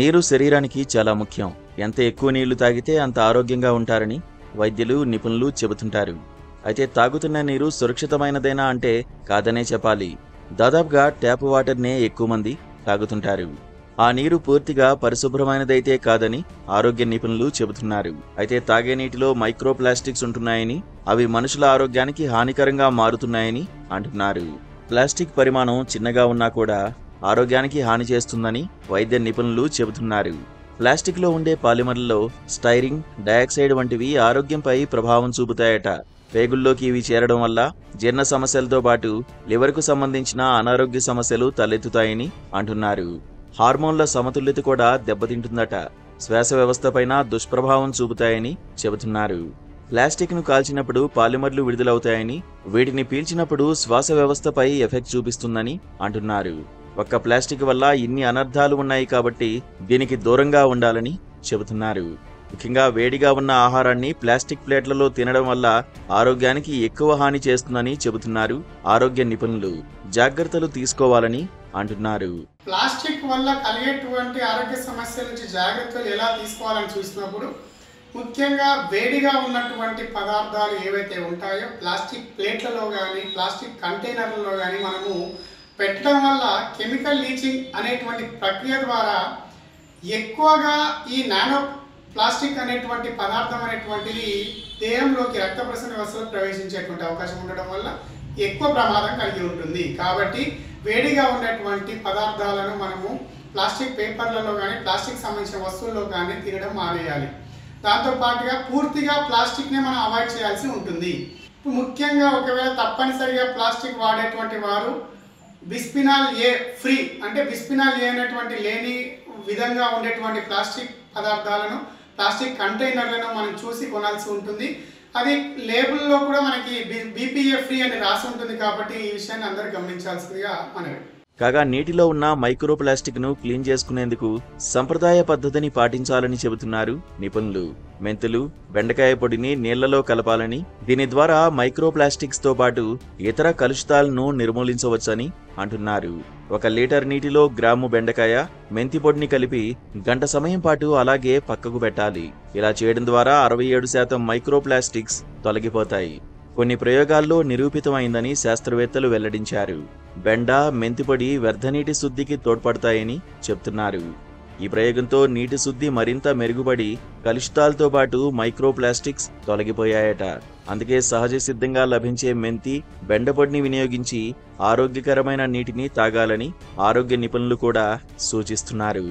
నీరు శరీరానికి చాలా ముఖ్యం. ఎంత ఎక్కువ నీళ్లు తాగితే అంత ఆరోగ్యంగా ఉంటారని వైద్యులు, నిపుణులు చెబుతుంటారు. అయితే తాగుతున్న నీరు సురక్షితమైనదేనా అంటే కాదనే చెప్పాలి. దాదాపుగా ట్యాప్ వాటర్నే ఎక్కువ మంది తాగుతుంటారు. ఆ నీరు పూర్తిగా పరిశుభ్రమైనదైతే కాదని ఆరోగ్య నిపుణులు చెబుతున్నారు. అయితే తాగే నీటిలో మైక్రోప్లాస్టిక్స్ ఉంటున్నాయని, అవి మనుషుల ఆరోగ్యానికి హానికరంగా మారుతున్నాయని అంటున్నారు. ప్లాస్టిక్ పరిమాణం చిన్నగా ఉన్నా కూడా ఆరోగ్యానికి హాని చేస్తుందని వైద్య నిపుణులు చెబుతున్నారు. ప్లాస్టిక్లో ఉండే పాలిమర్లలో స్టైరిన్, డయాక్సైడ్ వంటివి ఆరోగ్యంపై ప్రభావం చూపుతాయట. పేగుల్లోకి ఇవి చేరడం వల్ల జీర్ణ సమస్యలతో పాటు లివర్కు సంబంధించిన అనారోగ్య సమస్యలు తలెత్తుతాయని అంటున్నారు. హార్మోన్ల సమతుల్యత కూడా దెబ్బతింటుందట. శ్వాస వ్యవస్థపైన దుష్ప్రభావం చూపుతాయని చెబుతున్నారు. ప్లాస్టిక్ను కాల్చినప్పుడు పాలిమర్లు విడుదలవుతాయని, వీటిని పీల్చినప్పుడు శ్వాస వ్యవస్థపై ఎఫెక్ట్ చూపిస్తుందని అంటున్నారు. ఒక్క ప్లాస్టిక్ వల్ల ఇన్ని అనర్థాలు ఉన్నాయి కాబట్టి దీనికి దూరంగా ఉండాలని చెబుతున్నారు. ముఖ్యంగా వేడిగా ఉన్న ఆహారాన్ని ప్లాస్టిక్ ప్లేట్లలో తినడం వల్ల ఆరోగ్యానికి ఎక్కువ హాని చేస్తుందని చెబుతున్నారు ఆరోగ్య నిపుణులు. జాగ్రత్తలు తీసుకోవాలని అంటున్నారు. ప్లాస్టిక్ వల్ల కలిగేటువంటి ఆరోగ్య సమస్యల నుంచి జాగ్రత్తలు ఎలా తీసుకోవాలని చూసినప్పుడు ముఖ్యంగా వేడిగా ఉన్నటువంటి పదార్థాలు ఏవైతే ఉంటాయో ప్లాస్టిక్ ప్లేట్లలో కానీ ప్లాస్టిక్ కంటైనర్లలో కానీ మనము పెట్టడం వల్ల కెమికల్ లీచింగ్ అనేటువంటి ప్రక్రియ ద్వారా ఎక్కువగా ఈ నానో ప్లాస్టిక్ అనేటువంటి పదార్థం అనేటువంటిది దేహంలోకి రక్త ప్రసరణ వ్యవస్థలో ప్రవేశించేటువంటి అవకాశం ఉండడం వల్ల ఎక్కువ ప్రమాదం కలిగి ఉంటుంది. కాబట్టి వేడిగా ఉన్నటువంటి పదార్థాలను మనము ప్లాస్టిక్ పేపర్లలో కానీ ప్లాస్టిక్ సంబంధించిన వస్తువుల్లో కానీ తినడం మానేయాలి. దాంతోపాటుగా పూర్తిగా ప్లాస్టిక్నే మనం అవాయిడ్ చేయాల్సి ఉంటుంది. ముఖ్యంగా ఒకవేళ తప్పనిసరిగా ప్లాస్టిక్ వాడేటువంటి వారు బిస్ఫినాల్ ఏ ఫ్రీ అంటే బిస్ఫినాల్ ఏ అనేటువంటి లేని విధంగా ఉండేటువంటి ప్లాస్టిక్ పదార్థాలను ప్లాస్టిక్ కంటైనర్లను మనం చూసి కొనాల్సి ఉంటుంది. అది లేబుల్లో కూడా మనకి BPA ఫ్రీ అని రాసి ఉంటుంది. కాబట్టి ఈ విషయాన్ని అందరూ గమనించాల్సిందిగా మనవి. కాగా నీటిలో ఉన్న మైక్రోప్లాస్టిక్ ను క్లీన్ చేసుకునేందుకు సంప్రదాయ పద్ధతిని పాటించాలని చెబుతున్నారు నిపుణులు. మెంతులు, బెండకాయ పొడిని నీళ్లలో కలపాలని, దీని ద్వారా మైక్రోప్లాస్టిక్స్ తో పాటు ఇతర కలుషితాలను నిర్మూలించవచ్చని అంటున్నారు. 1 లీటర్ నీటిలో గ్రాము బెండకాయ, మెంతి పొడిని కలిపి గంట సమయం పాటు అలాగే పక్కకు పెట్టాలి. ఇలా చేయడం ద్వారా 67% మైక్రోప్లాస్టిక్స్ తొలగిపోతాయి. కొన్ని ప్రయోగాల్లో నిరూపితమైందని శాస్త్రవేత్తలు వెల్లడించారు. బెండ, మెంతిపొడి వ్యర్థనీటి శుద్ధికి తోడ్పడతాయని చెప్తున్నారు. ఈ ప్రయోగంతో నీటి శుద్ధి మరింత మెరుగుపడి కలుషితాలతో పాటు మైక్రోప్లాస్టిక్స్ తొలగిపోయాయట. అందుకే సహజ సిద్ధంగా లభించే మెంతి, బెండపొడిని వినియోగించి ఆరోగ్యకరమైన నీటిని తాగాలని ఆరోగ్య నిపుణులు కూడా సూచిస్తున్నారు.